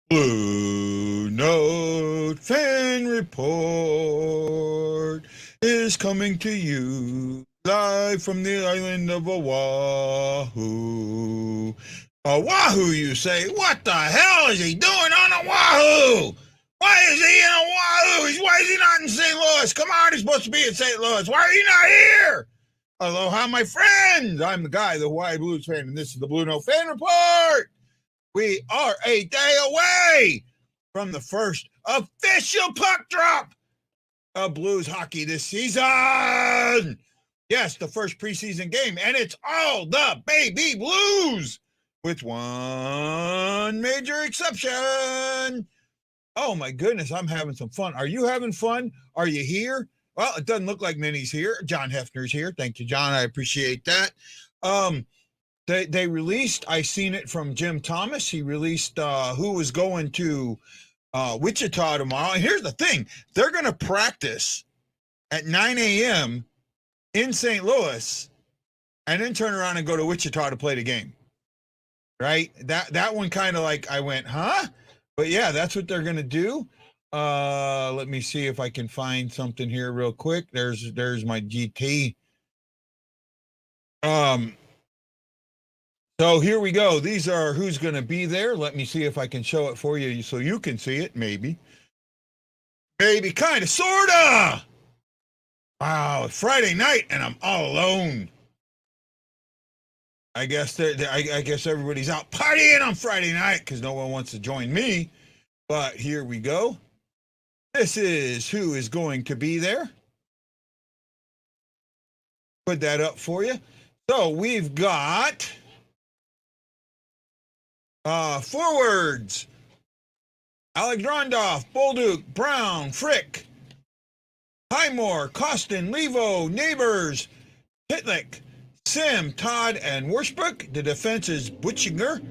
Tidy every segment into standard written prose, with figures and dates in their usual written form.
Blue Note Fan Report is coming to you live from the island of Oahu. Oahu, you say? What the hell is he doing on Oahu? Why is he in Oahu? Why is he not in St. Louis? Come on, he's supposed to be in St. Louis. Why are you not here? Aloha, my friends. I'm the guy, the Hawaii Blues fan, and this is the Blue Note Fan Report. We are a day away from the first official puck drop of Blues hockey this season. Yes, the first preseason game, and it's all the baby Blues, with one major exception. Oh my goodness, I'm having some fun. Are you having fun? Are you here? Well, it doesn't look like Minnie's here. John Hefner's here. Thank you, John. I appreciate that. They released, I seen it from Jim Thomas. He released who was going to Wichita tomorrow. And here's the thing. They're going to practice at 9 a.m. in St. Louis and then turn around and go to Wichita to play the game. Right? That one kind of like I went, huh? But yeah, that's what they're going to do. Let me see if I can find something here real quick. There's my GT. So here we go. These are who's going to be there. Let me see if I can show it for you so you can see it. Maybe, kind of, sort of. Wow, it's Friday night and I'm all alone. I guess everybody's out partying on Friday night because no one wants to join me. But here we go. This is who is going to be there. Put that up for you. So we've got forwards: Alexandrov, Bolduc, Brown, Frick, Highmore, Costin, Levo, Neighbors, Pitlick, Sim, Todd, and Wurshbrook. The defense is Butchinger,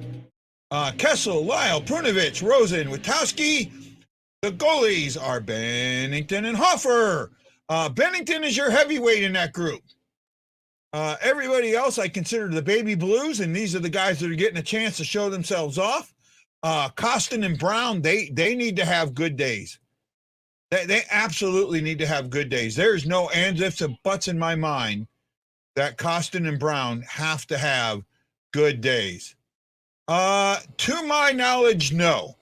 Kessel, Lyle, Prunovich, Rosen, Witowski. The goalies are Binnington and Hoffer. Binnington is your heavyweight in that group. Everybody else I consider the baby Blues, and these are the guys that are getting a chance to show themselves off. Costin and Brown, they need to have good days. They absolutely need to have good days. There's no ands, ifs, and buts in my mind that Costin and Brown have to have good days. To my knowledge, no.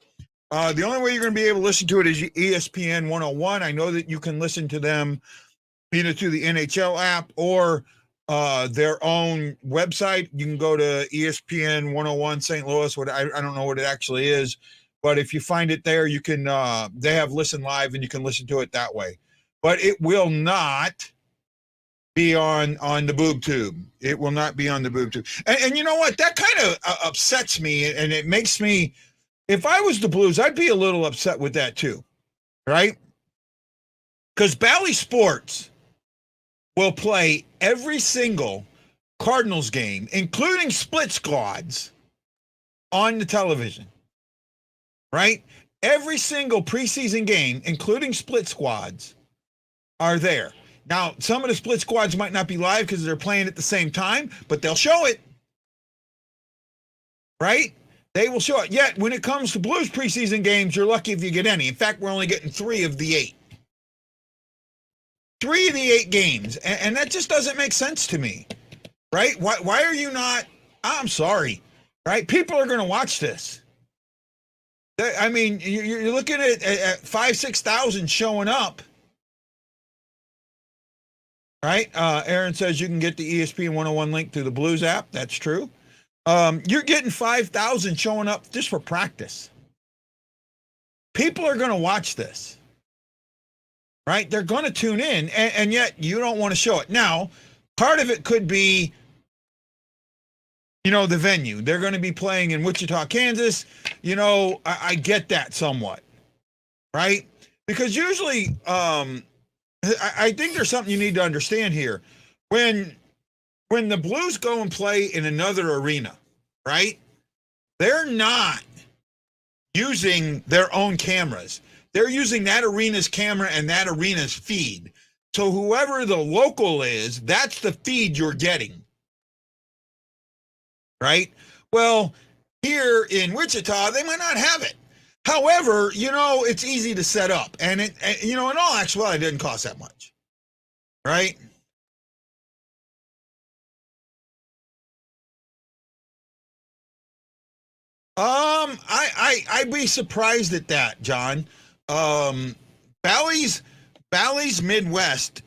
The only way you're going to be able to listen to it is ESPN 101. I know that you can listen to them either through the NHL app or their own website. You can go to ESPN 101 St. Louis. I don't know what it actually is, but if you find it there, you can. They have Listen Live, and you can listen to it that way. But it will not be on the boob tube. It will not be on the boob tube. And you know what? That kind of upsets me, and it makes me. If I was the Blues, I'd be a little upset with that too, right? Because Bally Sports will play every single Cardinals game, including split squads, on the television, right? Every single preseason game, including split squads, are there. Now, some of the split squads might not be live because they're playing at the same time, but they'll show it, right? They will show it. Yet, when it comes to Blues preseason games, you're lucky if you get any. In fact, we're only getting 3 of the 8. 3 of the 8 games. And that just doesn't make sense to me, right? Why are you not? I'm sorry, right? People are going to watch this. I mean, you're looking at 5,000, 6,000 showing up, right? Aaron says you can get the ESPN 101 link through the Blues app. That's true. You're getting 5,000 showing up just for practice. People are going to watch this, right? They're going to tune in, and yet you don't want to show it. Now, part of it could be, the venue. They're going to be playing in Wichita, Kansas. I get that somewhat, right? Because usually, I think there's something you need to understand here. When the Blues go and play in another arena, right, they're not using their own cameras. They're using that arena's camera and that arena's feed. So whoever the local is, that's the feed you're getting, right? Well, here in Wichita, they might not have it. However, it's easy to set up, and in all actuality, it didn't cost that much, right? I'd be surprised at that, John. Um, Bally's Bally's Midwest.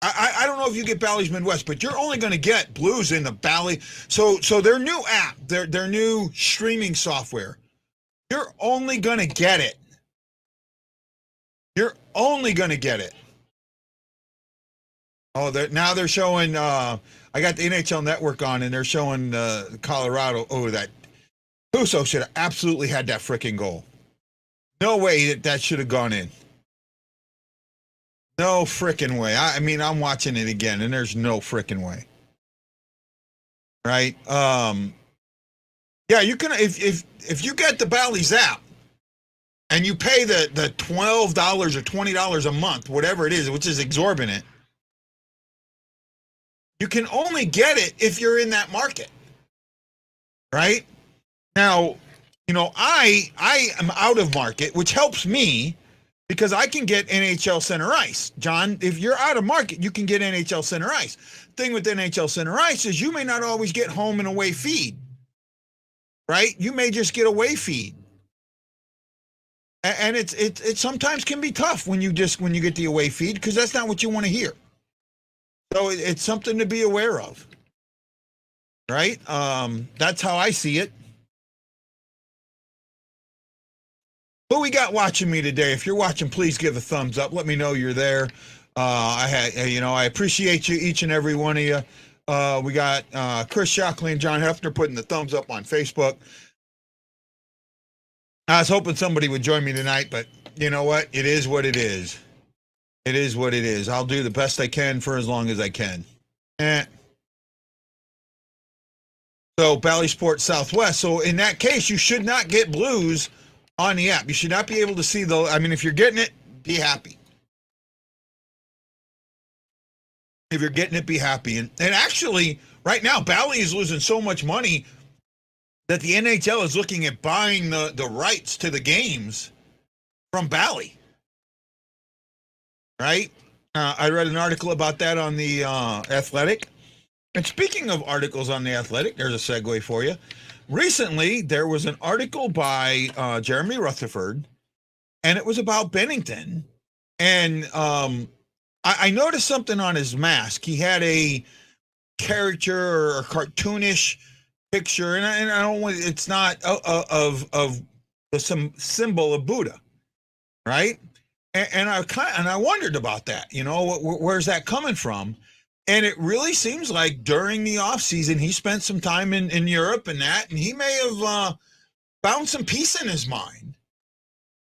I don't know if you get Bally's Midwest, but you're only going to get Blues in the Bally. So their new app, their new streaming software, you're only going to get it. You're only going to get it. Oh, now they're showing. I got the NHL Network on, and they're showing Colorado. Oh, that Huso should have absolutely had that freaking goal. No way that should have gone in. No freaking way. I mean, I'm watching it again, and there's no freaking way. Right? Yeah, you can if you get the Bally's app and you pay the $12 or $20 a month, whatever it is, which is exorbitant. You can only get it if you're in that market. Right? Now, I am out of market, which helps me because I can get NHL Center Ice. John, if you're out of market, you can get NHL Center Ice. Thing with NHL Center Ice is you may not always get home and away feed, right? You may just get away feed. And it sometimes can be tough when you get the away feed because that's not what you want to hear. So it's something to be aware of, right? That's how I see it. Who we got watching me today? If you're watching, please give a thumbs up. Let me know you're there. I appreciate you, each and every one of you. We got Chris Shockley and John Hefner putting the thumbs up on Facebook. I was hoping somebody would join me tonight, but you know what? It is what it is. It is what it is. I'll do the best I can for as long as I can. So Bally Sports Southwest. So in that case, you should not get Blues on the app. You should not be able to see if you're getting it, be happy. If you're getting it, be happy. And actually, right now, Bally is losing so much money that the NHL is looking at buying the rights to the games from Bally. Right? I read an article about that on the Athletic. And speaking of articles on the Athletic, there's a segue for you. Recently, there was an article by Jeremy Rutherford, and it was about Binnington. And I noticed something on his mask. He had a caricature or a cartoonish picture, and I don't want it's not of some symbol of Buddha, right? And I wondered about that. Where's that coming from? And it really seems like during the off season, he spent some time in Europe and he may have found some peace in his mind.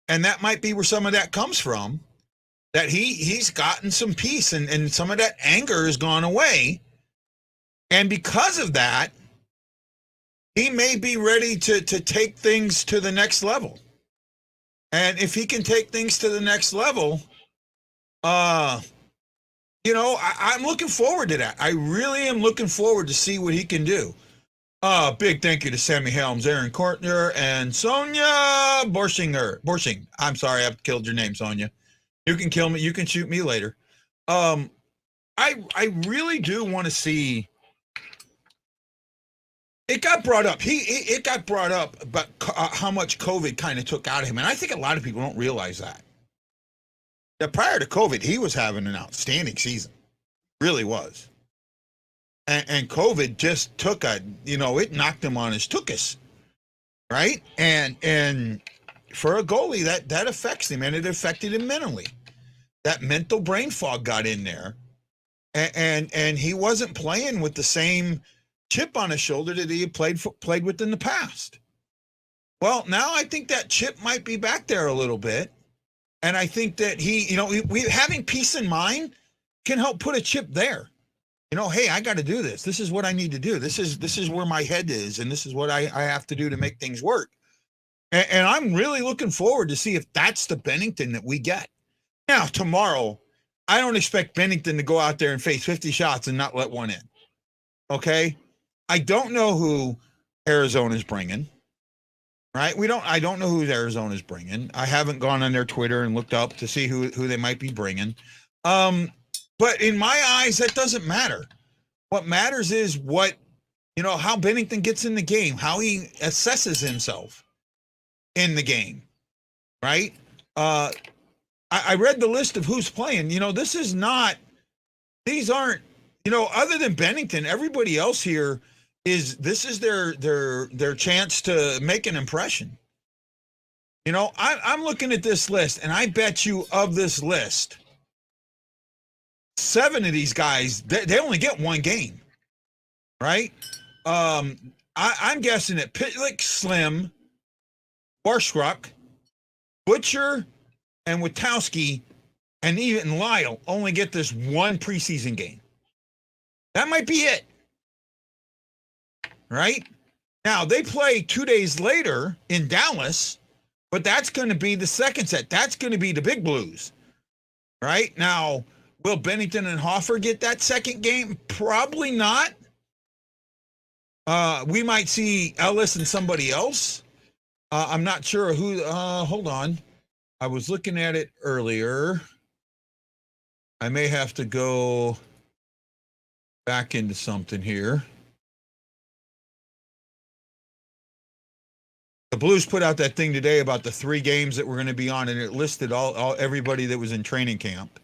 And that might be where some of that comes from, that he's gotten some peace and some of that anger has gone away. And because of that, he may be ready to take things to the next level. And if he can take things to the next level, I'm looking forward to that. I really am looking forward to see what he can do. Big thank you to Sammy Helms, Aaron Kortner, and Sonia Borshing. I'm sorry, I've killed your name, Sonia. You can kill me. You can shoot me later. I really do want to see. It got brought up. It got brought up about how much COVID kind of took out of him, and I think a lot of people don't realize that. That prior to COVID, he was having an outstanding season, really was. And COVID just took it knocked him on his tuchus, right? And for a goalie, that affects him, and it affected him mentally. That mental brain fog got in there, and he wasn't playing with the same chip on his shoulder that he had played with in the past. Well, now I think that chip might be back there a little bit, and I think that we having peace in mind can help put a chip there. Hey, I got to do this. This is what I need to do. This is where my head is, and this is what I have to do to make things work. And I'm really looking forward to see if that's the Binnington that we get. Now, tomorrow, I don't expect Binnington to go out there and face 50 shots and not let one in. Okay? I don't know who Arizona's bringing. right? I don't know who Arizona's bringing. I haven't gone on their Twitter and looked up to see who they might be bringing. But in my eyes, that doesn't matter. What matters is how Binnington gets in the game, how he assesses himself in the game, right? I read the list of who's playing. These aren't, other than Binnington, everybody else here this is their chance to make an impression. I'm looking at this list, and I bet you of this list, 7 of these guys, they only get one game, right? I'm guessing that Pitlick, Slim, Barstruck, Butcher, and Witowski, and even Lyle only get this one preseason game. That might be it, right? Now, they play 2 days later in Dallas, but that's going to be the second set. That's going to be the Big Blues, right? Now, will Binnington and Hoffer get that second game? Probably not. We might see Ellis and somebody else. I'm not sure who. Hold on. I was looking at it earlier. I may have to go back into something here. The Blues put out that thing today about the 3 games that we're going to be on, and it listed all everybody that was in training camp.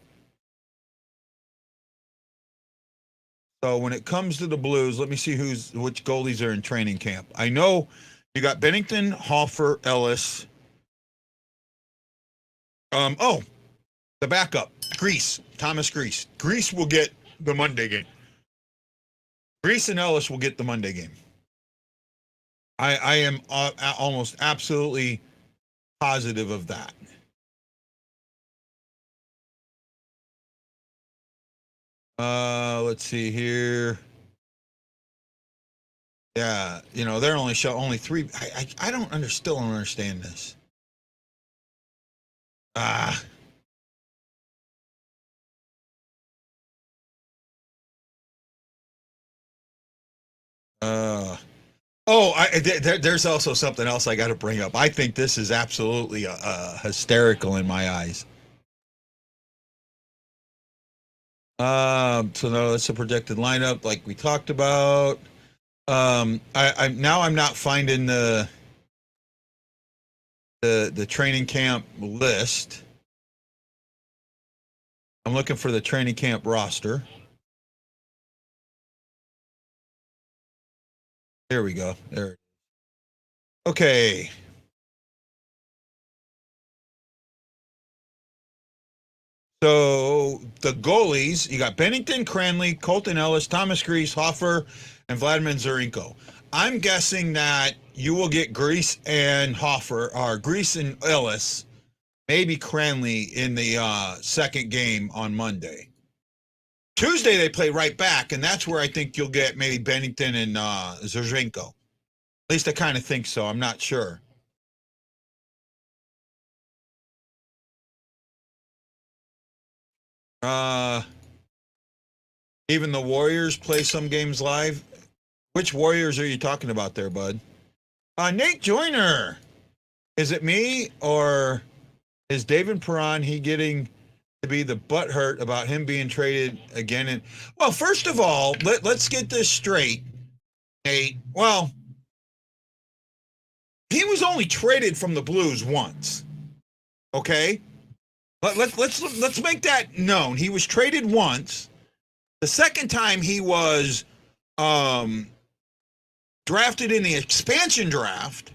So when it comes to the Blues, let me see which goalies are in training camp. I know you got Binnington, Hoffer, Ellis. The backup, Thomas Greiss. Greiss will get the Monday game. Greiss and Ellis will get the Monday game. I am almost absolutely positive of that. Let's see here. Yeah, they're only 3. I still don't understand this. There's also something else I got to bring up. I think this is absolutely hysterical in my eyes. So no, it's a projected lineup like we talked about. I'm not finding the training camp list. I'm looking for the training camp roster. There we go. There. Okay. So the goalies, you got Binnington, Cranley, Colton Ellis, Thomas Greiss, Hoffer, and Vladimir Zarenko. I'm guessing that you will get Greiss and Hoffer, or Greiss and Ellis, maybe Cranley in the second game on Monday. Tuesday they play right back, and that's where I think you'll get maybe Binnington and Zarenko. At least I kind of think so. I'm not sure. Even the Warriors play some games live. Which Warriors are you talking about there, bud? Nate Joyner. Is it me, or is David Perron getting to be the butthurt about him being traded again? And well, first of all, let's get this straight, Nate. Well, he was only traded from the Blues once. Okay, let's make that known. He was traded once. The second time he was drafted in the expansion draft,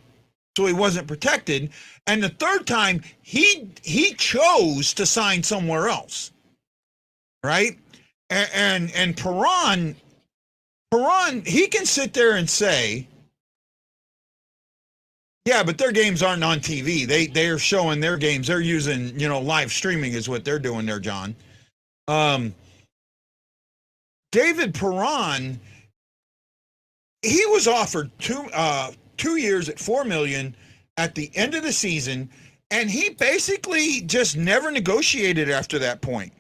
so he wasn't protected. And the third time, he chose to sign somewhere else, right? And Perron, he can sit there and say, yeah, but their games aren't on TV. They're showing their games. They're using, live streaming is what they're doing there, John. David Perron, he was offered 2 years at $4 million at the end of the season, and he basically just never negotiated after that point,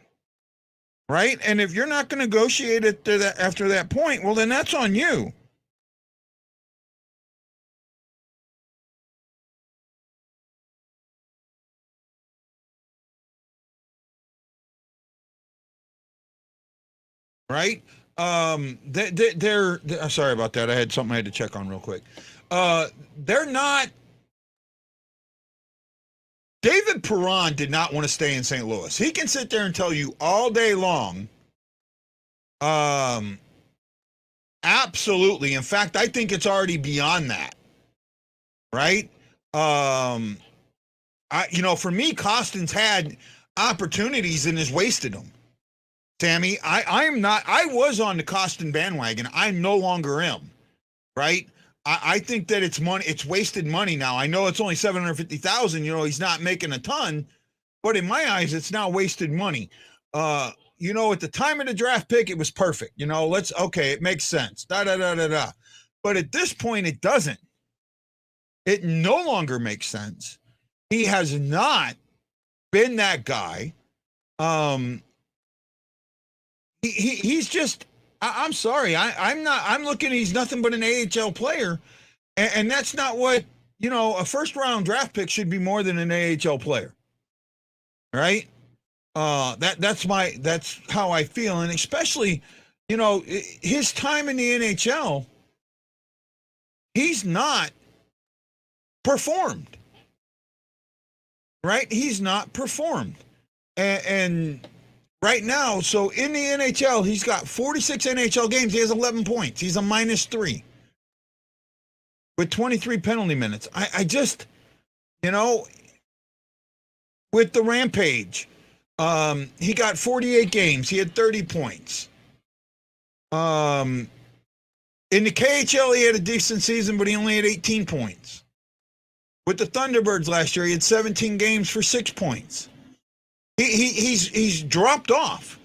right? And if you're not going to negotiate after that point, well, then that's on you. right? They're sorry about that. I had something I had to check on real quick. They're not. David Perron did not want to stay in St. Louis. He can sit there and tell you all day long. Absolutely. In fact, I think it's already beyond that. Right? For me, Costin's had opportunities and has wasted them. Sammy, I'm not. I was on the Costin bandwagon. I no longer am. Right? I think that it's money. It's wasted money now. I know it's only $750,000. He's not making a ton, but in my eyes, it's now wasted money. At the time of the draft pick, it was perfect. It makes sense. But at this point, it doesn't. It no longer makes sense. He has not been that guy. He's just. I'm sorry. I'm not. I'm looking. He's nothing but an AHL player, and that's not what a first round draft pick should be more than an AHL player, right? That's how I feel, and especially, his time in the NHL, he's not performed, right? He's not performed, and right now, so in the NHL, he's got 46 NHL games. He has 11 points. He's a -3 with 23 penalty minutes. I just, with the Rampage, he got 48 games. He had 30 points. In the KHL, he had a decent season, but he only had 18 points. With the Thunderbirds last year, he had 17 games for 6 points. He's dropped off.